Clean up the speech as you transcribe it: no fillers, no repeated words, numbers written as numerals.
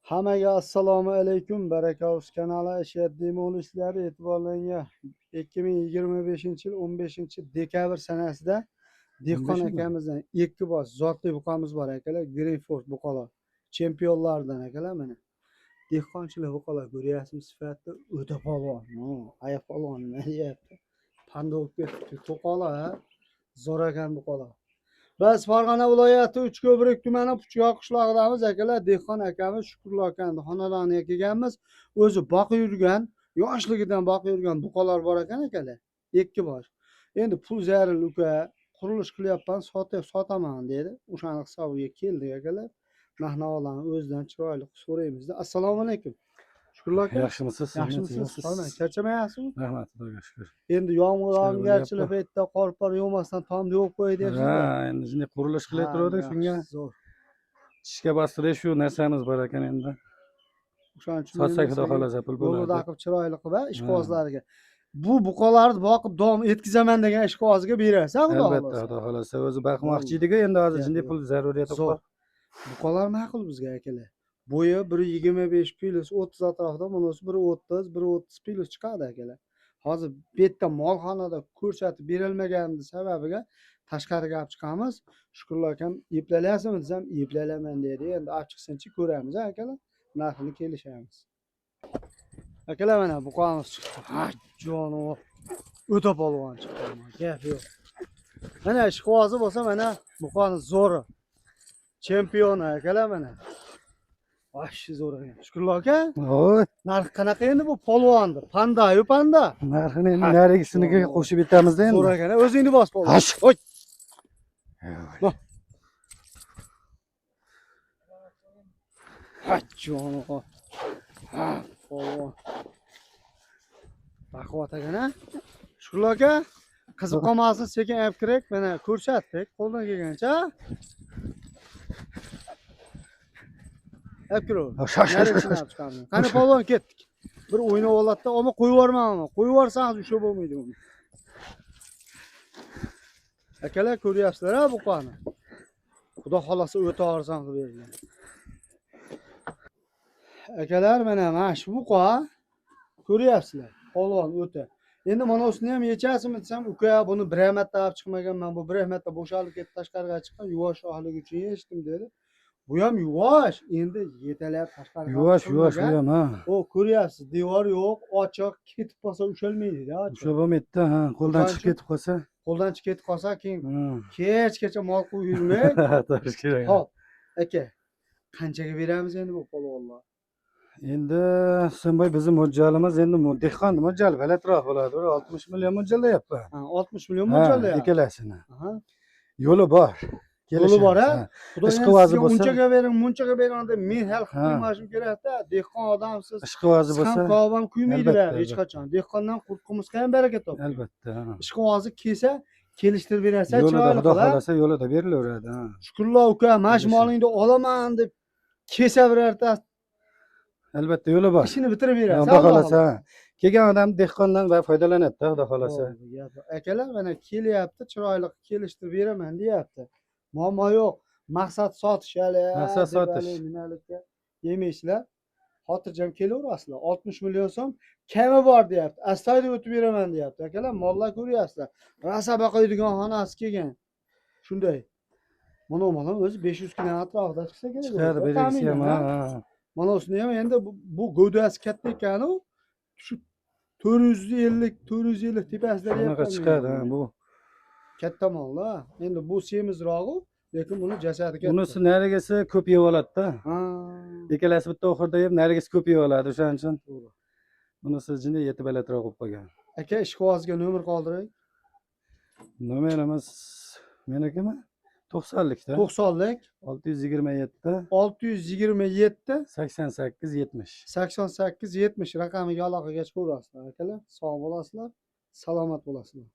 Hammaga assalomu alaykum. Barakaus kanali ishaddiy muxlislari e'tiborlarga 2025-yil 15-dekabr sanasida Dehqon akamizdan ikki bosh zotli buqamiz bor akalar. Greenford buqalar. Chempionlardan akalar mana. Dehqonchilik buqalar ko'ryapsiz sifatida o'ta polvon. Aya polvon nima deyapti? Panda bo'lib ketdi. To'qolar, zo'r ekan buqalar. Biz Farg'ona viloyati Uchko'prik tumani Puchyoq qishlog'idamiz akalar. Dehqon akamiz Shukurlar akani xonadoniga kelganmiz. O'zi boqib yurgan, yoshligidan boqib yurgan buqalar bor ekan akalar. Ikki bosh. Endi pul zaril uka, qurilish qilyapman, sotaman dedi. O'shani hisobiga keldik akalar. Mahnaolarni o'zidan chiroyli so'raymiz. Assalomu alaykum. Shukurlar aka. Yaxshimisiz? Yaxshimisiz? Qolmang, charchamayapsizmi? Rahmat, Xudoga shukr. Endi yomg'irchilik paytida qor yo'masdan tomni yo'q qo'y deyapsiz. Ha, endi shunday qurilish qilayotgandik, shunga tishga bostirish shu narsamiz bor ekan endi. O'shaning uchun sotsak xudo xolasa pul bo'ladi. Yo'lda qilib chiroyli qilib ishqibozlarga. Bu buqalarni boqib davom etkizaman degan ishqibozga berasiz, xudo xolasa. Albatta, xudo xolasa. O'zi baxmoqchiligi endi hozir shunday pul zaruriyati bor. Buqalar ma'qul bizga akalar. Bo'yi 1.25 plus 30 atrofida, bunisi 1.30, 1.30 plus chiqadi akalar. Hozir bu yerda molxonada ko'rsatib berilmaganligi sababiga tashqariga olib chiqamiz. Shukurlar akam eplalasizmi desam, eplalaman dedi. Endi olib chiqsinchi ko'ramiz akalar. Narxini kelishamiz. Akalar mana buqamiz chiqdi. Ha, jonivor. O'ta polvon chiqdi. Gap yo'q. Mana ishqibozi bo'lsa mana buqani zo'ri. Chempioni akalar mana. Vash zo'r ekan. Shukurlar aka. Voy, narx qanaqa endi bu polvonni? Panda-yu panda. narxini endi narigisiniga qo'shib bitamizda endi. Zo'r ekan. O'zingni bos polvon. Hash. Oy. Ha, jonivor. Ha, polvon. Baquvvat ekan-a? Shukurlar aka. Qizib qolmasin, sekin olib kirak. Mana ko'rsatdik, qo'ldan kelgancha. Qani polvon ketdik. Bir o'ynab oladi-da, ammo qo'yib yubormayman. Qo'yib yuborsangiz usha bo'lmaydi uni. Akalar ko'ryapsizlar-a buqani. Xudo xolasa o'ta arzon qilib bergan. Akalar mana shu buqa ko'ryapsizlar. Polvon o'ta. Endi mana o'sini ham yechasizmi desam, uka buni bir marta olib chiqmaganman. Bu bir marta bo'shalib ketdi, tashqariga chiqqan, yuvosh ohlik uchun yechdim dedi. Bu ham yuvosh. Endi yetalab tashqariga. Yuvosh bu ham ha. O ko'ryapsiz, devor yo'q, ochiq, ketib qolsa ushalmaydi-da. O'sha bo'lmaydi-da, ha. Qo'ldan chiqib ketib qolsa. Qo'ldan chiqib ketib qolsa, keyin kechgacha mol qo'yib yurmay. To'g'ri kerak. Xo'p, aka. Qanchaga beramiz endi bu polvonlar? Endi Husanboy bizning mo'ljalimiz endi dehqon mo'ljali balandroq bo'ladi. 60 million mo'ljallayapman. Ha, 60 million mo'ljallayapti. Ikkalasini. Aha. Yo'li bor. Yo'li bor, ha? Ishqibozi bo'lsa, munchaga bering deb men hal qilmashim kerak-da. Dehqon odamsiz. Ishqibozi bo'lsa, ham kuymaydilar hech qachon. Dehqondan qurqimizga ham baraka top. Albatta. Ishqibozi kelsa, kelishtirib berasiz, yo'lida xudo xolasa yo'lida berilaveradi. Shukurlar uka, mana shu molingni olaman deb kelsa birarta. Albatta yo'li bor. Ishini bitirib berasiz. Xudo xolasa. Kelgan odam dehqondan foydalanadi-da, xudo xolasa. Akalar mana kelyapti, chiroyli kelishtirib beraman deyapti. Muammo yo'q. Maqsad sotish hali. Maqsad sotish. Nimalikka yemaysizlar. Xotirjam kelaverasizlar. 60 million so'm kami bor deyapti. Astoydil o'tib beraman deyapti. Akalar, mollar ko'ryapsizlar. Rasa boqadigan xonasi kelgan. Shunday. Mana o'zi 500 km atrofida chiqsa kerak. Chiqadi, belgisi ham. Mana o'sini ham endi bu g'o'dasi katta ekan-ku. Shu 450 tepasida Bunaqa chiqadi, bu. Katta mollar. Endi bu semizrog'i, lekin buni jasadi katta. Bunisi narigisi ko'p yeb oladi-da. Ikkalasi bitta oxirida yeb, narigisi ko'p yeb oladi, o'shaning uchun. To'g'ri. Bunisi jinni yetib balandroq bo'lib qolgan. Aka, ishqibozga nomer qoldiring. Nomerimiz menikimi? 90likda. 90lik 627 88 70. 88 70 raqamiga aloqaga chiqaverasizlar akalar. Sog' bo'lasizlar, salomat bo'lasizlar.